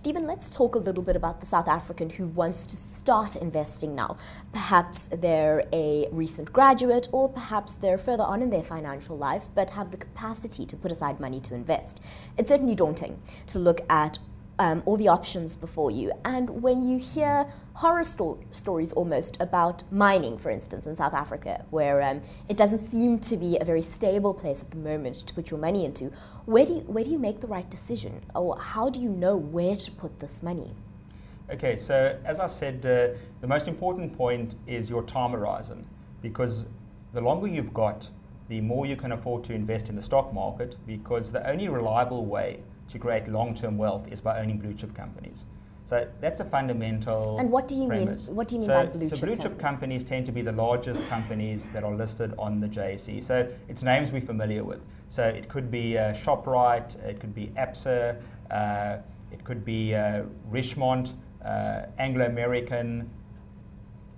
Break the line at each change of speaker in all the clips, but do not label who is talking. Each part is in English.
Stephen, let's talk a little bit about the South African who wants to start investing now. Perhaps they're a recent graduate, or perhaps they're further on in their financial life, but have the capacity to put aside money to invest. It's certainly daunting to look at all the options before you. And when you hear horror stories almost about mining, for instance, in South Africa, where it doesn't seem to be a very stable place at the moment to put your money into, where do you make the right decision? Or how do you know where to put this money?
Okay, so as I said, the most important point is your time horizon, because the longer you've got, the more you can afford to invest in the stock market, because the only reliable way to create long-term wealth is by owning blue chip companies. So that's a fundamental
And what do you
premise.
mean? What do you mean by blue chip?
So blue chip companies tend to be the largest companies that are listed on the JSE. So it's names we're familiar with. So it could be Shoprite, it could be Absa, it could be Richemont, Anglo American,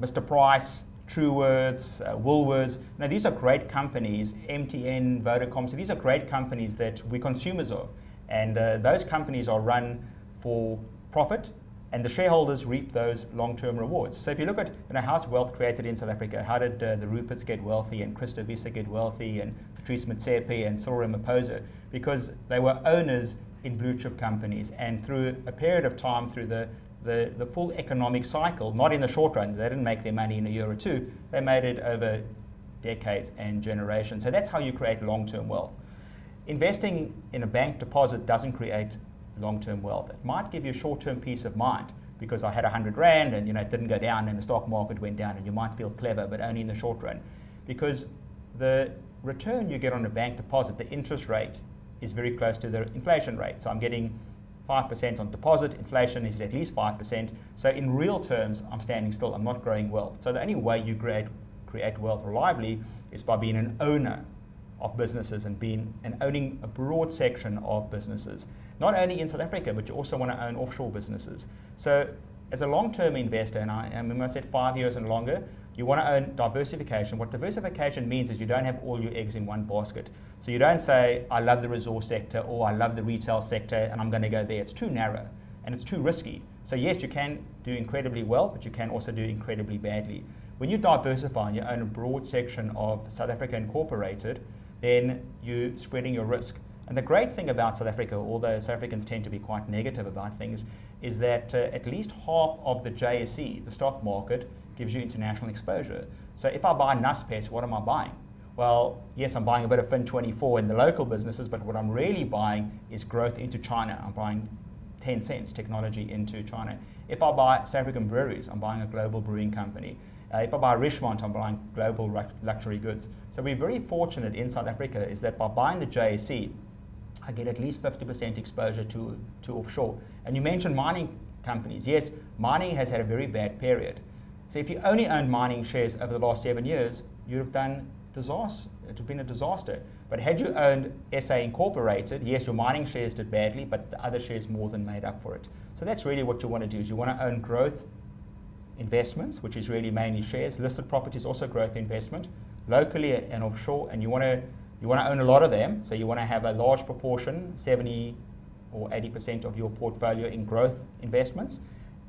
Mr. Price, Truworths, Woolworths. Now these are great companies. MTN, Vodacom. So these are great companies that we're consumers of. And those companies are run for profit, and the shareholders reap those long-term rewards. So if you look at how's wealth created in South Africa, how did the Ruperts get wealthy, and Christo Wiese get wealthy, and Patrice Motsepe and Cyril Ramaphosa? Because they were owners in blue chip companies, and through a period of time, through the full economic cycle, not in the short run, they didn't make their money in a year or two, they made it over decades and generations. So that's how you create long-term wealth. Investing in a bank deposit doesn't create long-term wealth. It might give you short-term peace of mind, because I had 100 Rand and it didn't go down and the stock market went down, and you might feel clever, but only in the short run. Because the return you get on a bank deposit, the interest rate, is very close to the inflation rate. So I'm getting 5% on deposit, inflation is at least 5%. So in real terms, I'm standing still, I'm not growing wealth. So the only way you create wealth reliably is by being an owner of businesses and owning a broad section of businesses, not only in South Africa, but you also want to own offshore businesses. So as a long-term investor, and I remember I said 5 years and longer, you want to own diversification. What diversification means is you don't have all your eggs in one basket. So you don't say, I love the resource sector, or I love the retail sector and I'm going to go there. It's too narrow and it's too risky. So yes, you can do incredibly well, but you can also do incredibly badly. When you diversify and you own a broad section of South Africa Incorporated, then you're spreading your risk. And the great thing about South Africa, although South Africans tend to be quite negative about things, is that at least half of the JSE, the stock market, gives you international exposure. So if I buy Naspers, what am I buying? Well, yes, I'm buying a bit of Fin24 in the local businesses, but what I'm really buying is growth into China. I'm buying Tencent's technology into China. If I buy South African breweries, I'm buying a global brewing company. If I buy Richemont, I'm buying global luxury goods. So we're very fortunate in South Africa is that by buying the JSE, I get at least 50% exposure to offshore. And you mentioned mining companies. Yes, mining has had a very bad period. So if you only owned mining shares over the last 7 years, you'd have done disaster. It would have been a disaster. But had you owned SA Incorporated, yes, your mining shares did badly, but the other shares more than made up for it. So that's really what you want to do, is you want to own growth investments, which is really mainly shares. Listed properties, also growth investment, locally and offshore, and you want to own a lot of them. So you want to have a large proportion, 70 or 80% of your portfolio in growth investments,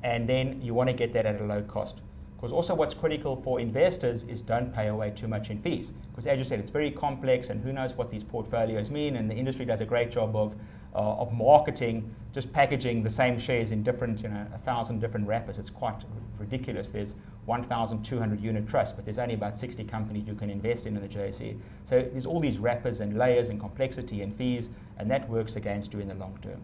and then you want to get that at a low cost. Because also what's critical for investors is don't pay away too much in fees. Because as you said, it's very complex, and who knows what these portfolios mean, and the industry does a great job of marketing, just packaging the same shares in different, 1,000 different wrappers. It's quite ridiculous. There's 1,200 unit trusts, but there's only about 60 companies you can invest in the JSE. So there's all these wrappers and layers and complexity and fees, and that works against you in the long term.